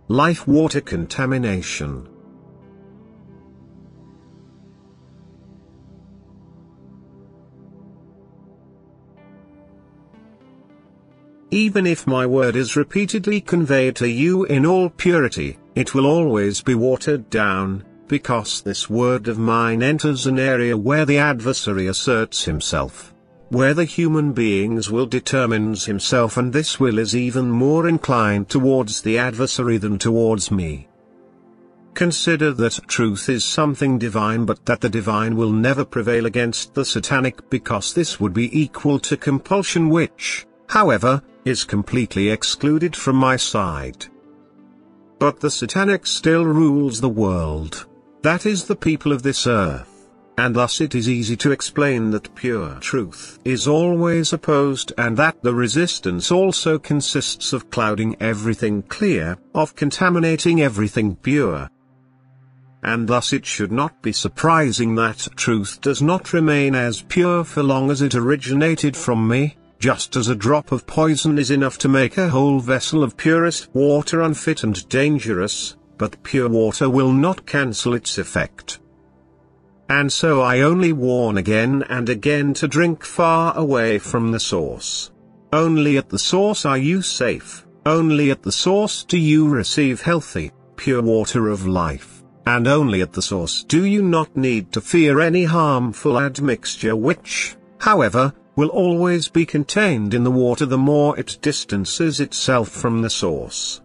life water contamination. Even if my word is repeatedly conveyed to you in all purity, it will always be watered down, because this word of mine enters an area where the adversary asserts himself, where the human being's will determines himself, and this will is even more inclined towards the adversary than towards me. Consider that truth is something divine, but that the divine will never prevail against the satanic, because this would be equal to compulsion, which, however, is completely excluded from my side. But the satanic still rules the world, that is the people of this earth, and thus it is easy to explain that pure truth is always opposed, and that the resistance also consists of clouding everything clear, of contaminating everything pure. And thus it should not be surprising that truth does not remain as pure for long as it originated from me. Just as a drop of poison is enough to make a whole vessel of purest water unfit and dangerous, but pure water will not cancel its effect. And so I only warn again and again to drink far away from the source. Only at the source are you safe, only at the source do you receive healthy, pure water of life, and only at the source do you not need to fear any harmful admixture which, however, will always be contained in the water the more it distances itself from the source.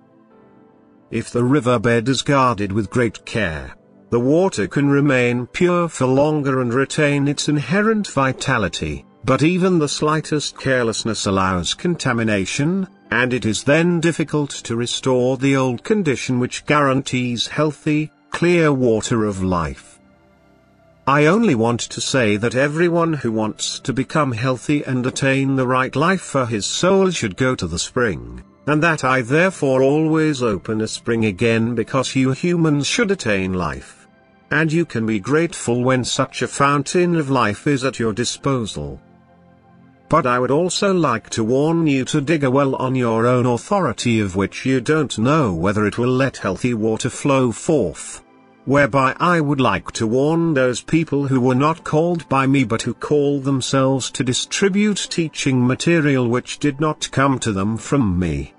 If the riverbed is guarded with great care, the water can remain pure for longer and retain its inherent vitality, but even the slightest carelessness allows contamination, and it is then difficult to restore the old condition which guarantees healthy, clear water of life. I only want to say that everyone who wants to become healthy and attain the right life for his soul should go to the spring, and that I therefore always open a spring again because you humans should attain life. And you can be grateful when such a fountain of life is at your disposal. But I would also like to warn you to dig a well on your own authority of which you don't know whether it will let healthy water flow forth. Whereby I would like to warn those people who were not called by me but who call themselves to distribute teaching material which did not come to them from me.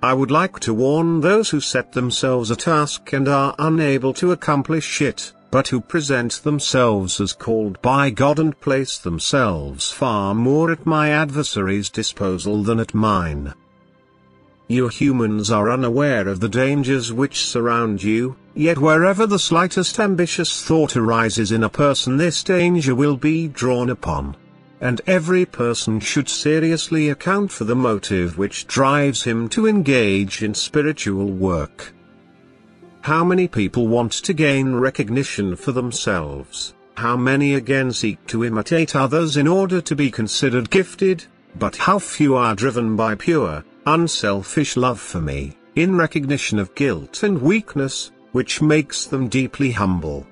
I would like to warn those who set themselves a task and are unable to accomplish it, but who present themselves as called by God and place themselves far more at my adversary's disposal than at mine. You humans are unaware of the dangers which surround you, yet wherever the slightest ambitious thought arises in a person, this danger will be drawn upon. And every person should seriously account for the motive which drives him to engage in spiritual work. How many people want to gain recognition for themselves? How many again seek to imitate others in order to be considered gifted? But how few are driven by pure, unselfish love for me, in recognition of guilt and weakness, which makes them deeply humble.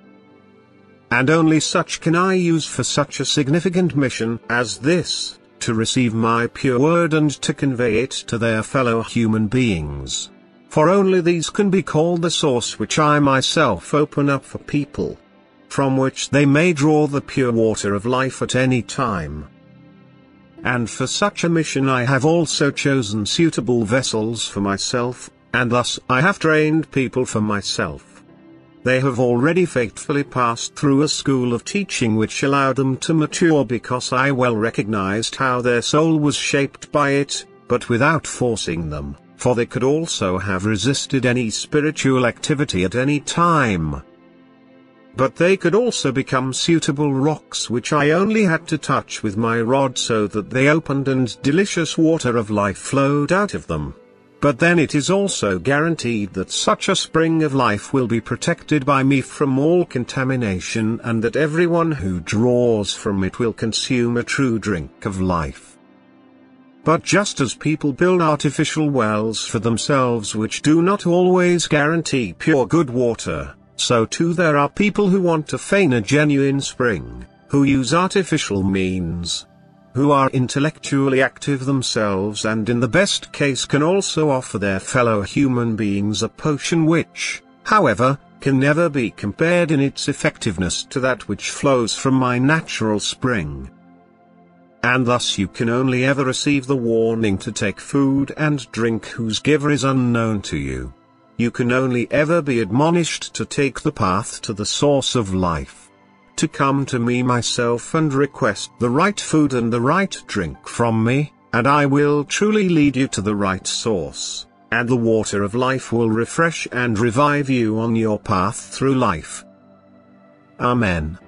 And only such can I use for such a significant mission as this, to receive my pure word and to convey it to their fellow human beings. For only these can be called the source which I myself open up for people, from which they may draw the pure water of life at any time. And for such a mission I have also chosen suitable vessels for myself, and thus I have trained people for myself. They have already faithfully passed through a school of teaching which allowed them to mature because I well recognized how their soul was shaped by it, but without forcing them, for they could also have resisted any spiritual activity at any time. But they could also become suitable rocks which I only had to touch with my rod so that they opened and delicious water of life flowed out of them. But then it is also guaranteed that such a spring of life will be protected by me from all contamination, and that everyone who draws from it will consume a true drink of life. But just as people build artificial wells for themselves which do not always guarantee pure good water, so too there are people who want to feign a genuine spring, who use artificial means. who are intellectually active themselves and in the best case can also offer their fellow human beings a potion which, however, can never be compared in its effectiveness to that which flows from my natural spring. And thus you can only ever receive the warning to take food and drink whose giver is unknown to you. You can only ever be admonished to take the path to the source of life. To come to me myself and request the right food and the right drink from me, and I will truly lead you to the right source, and the water of life will refresh and revive you on your path through life. Amen.